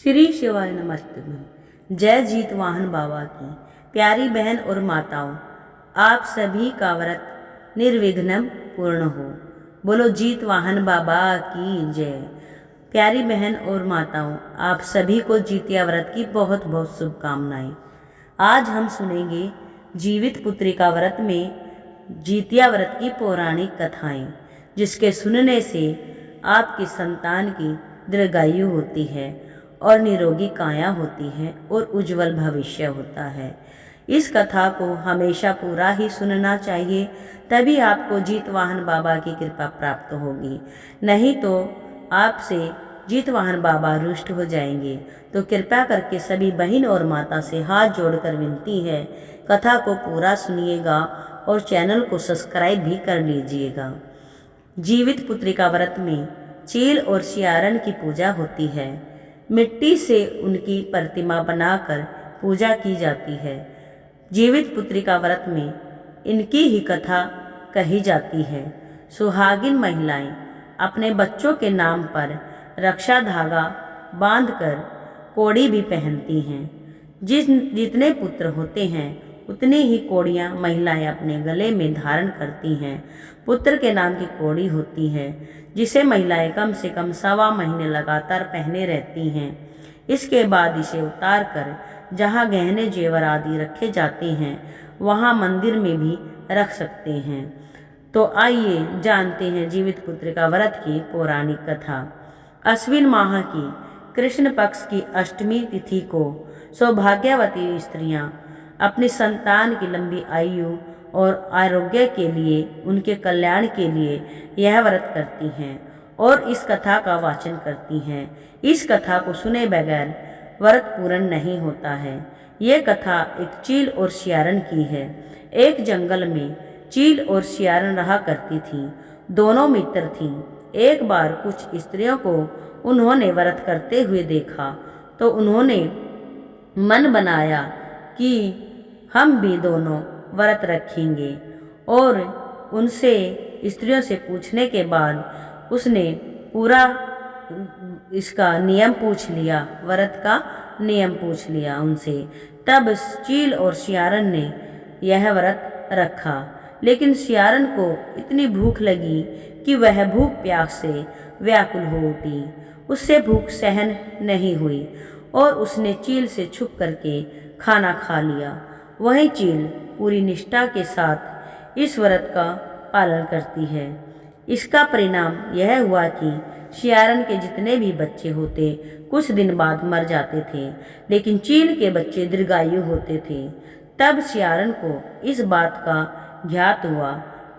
श्री शिवाय नमस्ते। जय जीत वाहन बाबा की प्यारी बहन और माताओं, आप सभी का व्रत निर्विघ्न पूर्ण हो। बोलो जीत वाहन बाबा की जय। प्यारी बहन और माताओं, आप सभी को जीतिया व्रत की बहुत बहुत शुभकामनाएं। आज हम सुनेंगे जीवित पुत्री का व्रत में जीतिया व्रत की पौराणिक कथाएं, जिसके सुनने से आपकी संतान की दीर्घायु होती है और निरोगी काया होती है और उज्जवल भविष्य होता है। इस कथा को हमेशा पूरा ही सुनना चाहिए, तभी आपको जीत वाहन बाबा की कृपा प्राप्त होगी। नहीं तो आपसे जीत वाहन बाबा रुष्ट हो जाएंगे। तो कृपया करके सभी बहन और माता से हाथ जोड़कर विनती है, कथा को पूरा सुनिएगा और चैनल को सब्सक्राइब भी कर लीजिएगा। जीवित पुत्री का व्रत में चील और सियारन की पूजा होती है। मिट्टी से उनकी प्रतिमा बनाकर पूजा की जाती है। जीवित पुत्री का व्रत में इनकी ही कथा कही जाती है। सुहागिन महिलाएं अपने बच्चों के नाम पर रक्षा धागा बांधकर कोड़ी भी पहनती हैं। जितने पुत्र होते हैं उतनी ही कोड़ियाँ महिलाएं अपने गले में धारण करती हैं। पुत्र के नाम की कोड़ी होती है, जिसे महिलाएं कम से कम 1.25 महीने लगातार पहने रहती हैं। इसके बाद इसे उतार कर जहाँ गहने जेवर आदि रखे जाते हैं, वहाँ मंदिर में भी रख सकते हैं। तो आइए जानते हैं जीवित पुत्र का व्रत की पौराणिक कथा। अश्विन माह की कृष्ण पक्ष की अष्टमी तिथि को सौभाग्यवती स्त्रियां अपनी संतान की लंबी आयु और आरोग्य के लिए, उनके कल्याण के लिए यह व्रत करती हैं और इस कथा का वाचन करती हैं। इस कथा को सुने बगैर व्रत पूर्ण नहीं होता है। ये कथा एक चील और सियारन की है। एक जंगल में चील और सियारन रहा करती थी। दोनों मित्र थीं। एक बार कुछ स्त्रियों को उन्होंने व्रत करते हुए देखा, तो उन्होंने मन बनाया कि हम भी दोनों व्रत रखेंगे। और उनसे स्त्रियों से पूछने के बाद उसने पूरा इसका नियम पूछ लिया, व्रत का नियम पूछ लिया उनसे। तब चील और सियारन ने यह व्रत रखा। लेकिन सियारन को इतनी भूख लगी कि वह भूख प्यास से व्याकुल हो उठी। उससे भूख सहन नहीं हुई और उसने चील से छुप करके खाना खा लिया। वही चील पूरी निष्ठा के साथ इस व्रत का पालन करती है। इसका परिणाम यह हुआ कि सियारन के जितने भी बच्चे होते कुछ दिन बाद मर जाते थे, लेकिन चील के बच्चे दीर्घायु होते थे। तब सियारन को इस बात का ज्ञात हुआ,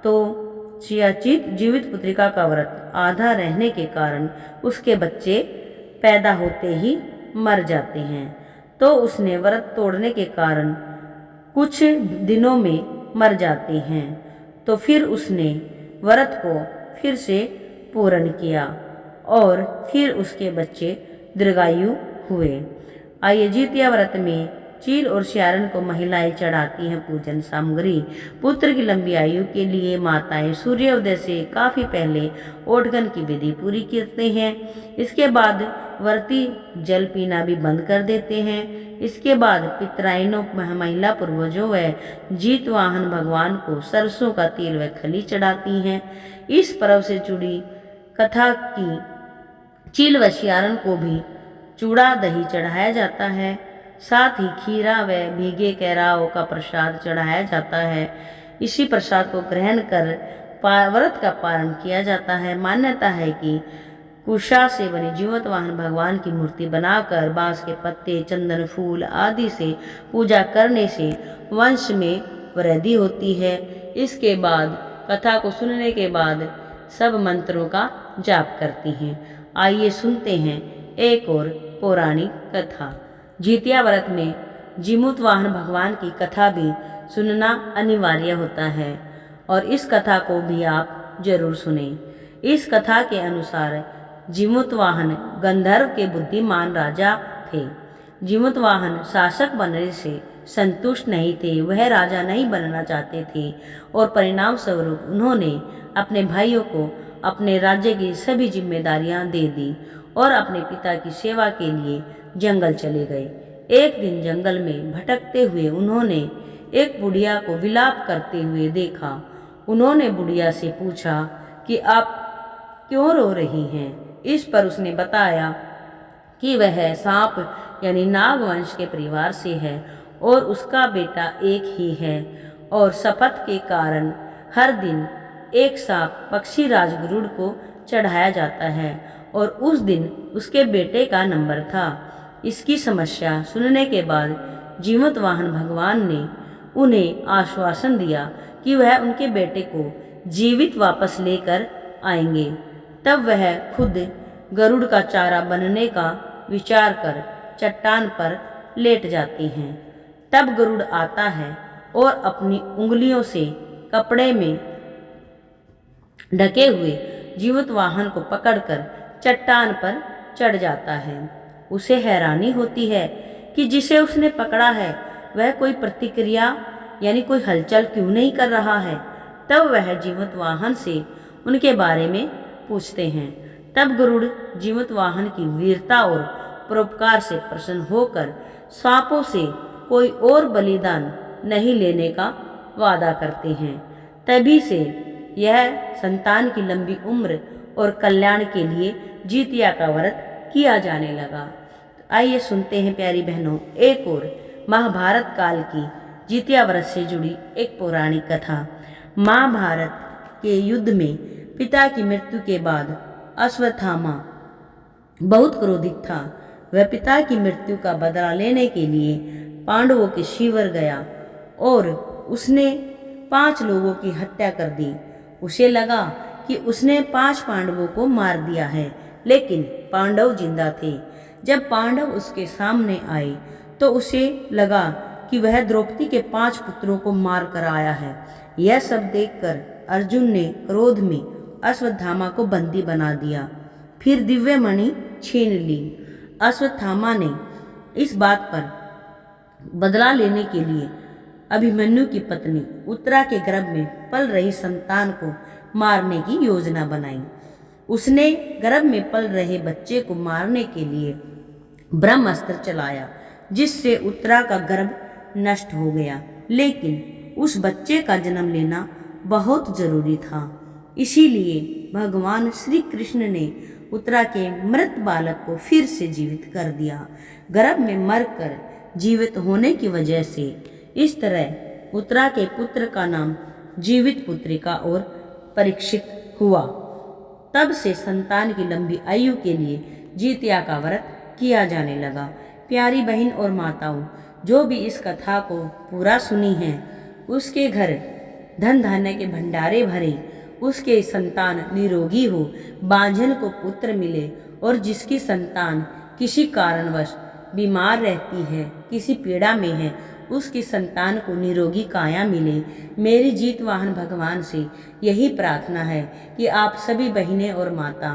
तो जीवित पुत्रिका का व्रत आधा रहने के कारण उसके बच्चे पैदा होते ही मर जाते हैं। तो उसने व्रत तोड़ने के कारण कुछ दिनों में मर जाते हैं। तो फिर उसने व्रत को फिर से पूर्ण किया और फिर उसके बच्चे दीर्घायु हुए। आइए जीतिया व्रत में चील और सियारन को महिलाएं चढ़ाती हैं पूजन सामग्री। पुत्र की लंबी आयु के लिए माताएं सूर्योदय से काफ़ी पहले ओठगन की विधि पूरी करते हैं। इसके बाद व्रती जल पीना भी बंद कर देते हैं। इसके बाद पितराइनों महिला पूर्वजों व जीत वाहन भगवान को सरसों का तेल व खली चढ़ाती हैं। इस पर्व से जुड़ी कथा की चील व सियारन को भी चूड़ा दही चढ़ाया जाता है। साथ ही खीरा व भीगे केराव का प्रसाद चढ़ाया जाता है। इसी प्रसाद को ग्रहण कर व्रत का पालन किया जाता है। मान्यता है कि कुशा से बनी जीवित वाहन भगवान की मूर्ति बनाकर बांस के पत्ते, चंदन, फूल आदि से पूजा करने से वंश में वृद्धि होती है। इसके बाद कथा को सुनने के बाद सब मंत्रों का जाप करती हैं। आइए सुनते हैं एक और पौराणिक कथा। जीतिया व्रत में जीमूत वाहन भगवान की कथा भी सुनना अनिवार्य होता है और इस कथा को भी आप जरूर सुने। इस कथा के अनुसार जीमूत वाहन गंधर्व के बुद्धिमान राजा थे। जीमूत वाहन शासक बनने से संतुष्ट नहीं थे। वह राजा नहीं बनना चाहते थे और परिणाम स्वरूप उन्होंने अपने भाइयों को अपने राज्य की सभी जिम्मेदारियां दे दी और अपने पिता की सेवा के लिए जंगल चले गए। एक दिन जंगल में भटकते हुए उन्होंने एक बुढ़िया को विलाप करते हुए देखा। उन्होंने बुढ़िया से पूछा कि आप क्यों रो रही हैं? इस पर उसने बताया कि वह सांप यानी नागवंश के परिवार से है और उसका बेटा एक ही है और शपथ के कारण हर दिन एक सांप पक्षीराज गरुड़ को चढ़ाया जाता है और उस दिन उसके बेटे का नंबर था। इसकी समस्या सुनने के बाद जीवत वाहन भगवान ने उन्हें आश्वासन दिया कि वह उनके बेटे को जीवित वापस लेकर आएंगे। तब वह खुद गरुड़ का चारा बनने का विचार कर चट्टान पर लेट जाती हैं। तब गरुड़ आता है और अपनी उंगलियों से कपड़े में ढके हुए जीवित वाहन को पकड़कर चट्टान पर चढ़ जाता है। उसे हैरानी होती है कि जिसे उसने पकड़ा है वह कोई प्रतिक्रिया यानी कोई हलचल क्यों नहीं कर रहा है। तब वह जीवित वाहन से उनके बारे में पूछते हैं। तब गरुड़ जीवित वाहन की वीरता और परोपकार से प्रसन्न होकर सांपों से कोई और बलिदान नहीं लेने का वादा करते हैं। तभी से यह संतान की लंबी उम्र और कल्याण के लिए जितिया का व्रत किया जाने लगा। तो आइए सुनते हैं प्यारी बहनों एक और महाभारत काल की जितिया व्रत से जुड़ी एक पौराणिक कथा। महाभारत के युद्ध में पिता की मृत्यु के बाद अश्वत्थामा बहुत क्रोधित था। वह पिता की मृत्यु का बदला लेने के लिए पांडवों के शिविर गया और उसने 5 लोगों की हत्या कर दी। उसे लगा कि उसने 5 पांडवों को मार दिया है, लेकिन पांडव जिंदा थे। जब पांडव उसके सामने आए तो उसे लगा कि वह द्रौपदी के 5 पुत्रों को मार कर आया है। यह सब देखकर अर्जुन ने क्रोध में अश्वत्थामा को बंदी बना दिया, फिर दिव्य मणि छीन ली। अश्वत्थामा ने इस बात पर बदला लेने के लिए अभिमन्यु की पत्नी उत्तरा के गर्भ में पल रही संतान को मारने की योजना बनाई। उसने गर्भ में पल रहे बच्चे को मारने के लिए ब्रह्मास्त्र चलाया, जिससे उत्तरा का गर्भ नष्ट हो गया। लेकिन उस बच्चे का जन्म लेना बहुत जरूरी था, इसीलिए भगवान श्री कृष्ण ने उत्तरा के मृत बालक को फिर से जीवित कर दिया। गर्भ में मरकर जीवित होने की वजह से इस तरह उत्तरा के पुत्र का नाम जीवित पुत्रिका और परीक्षित हुआ। तब से संतान की लंबी आयु के लिए जितिया का व्रत किया जाने लगा। प्यारी बहन और माताओं, जो भी इस कथा को पूरा सुनी है उसके घर धन धान्य के भंडारे भरे, उसके संतान निरोगी हो, बांझन को पुत्र मिले और जिसकी संतान किसी कारणवश बीमार रहती है, किसी पीड़ा में है, उसकी संतान को निरोगी काया मिले। मेरी जीत वाहन भगवान से यही प्रार्थना है कि आप सभी बहनें और माता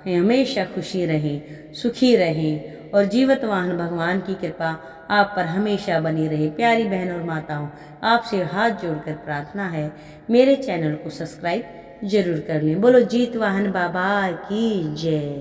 हमेशा खुशी रहें, सुखी रहें और जीवत वाहन भगवान की कृपा आप पर हमेशा बनी रहे। प्यारी बहन और माताओं, आपसे हाथ जोड़कर प्रार्थना है मेरे चैनल को सब्सक्राइब जरूर कर लें। बोलो जीत वाहन बाबा की जय।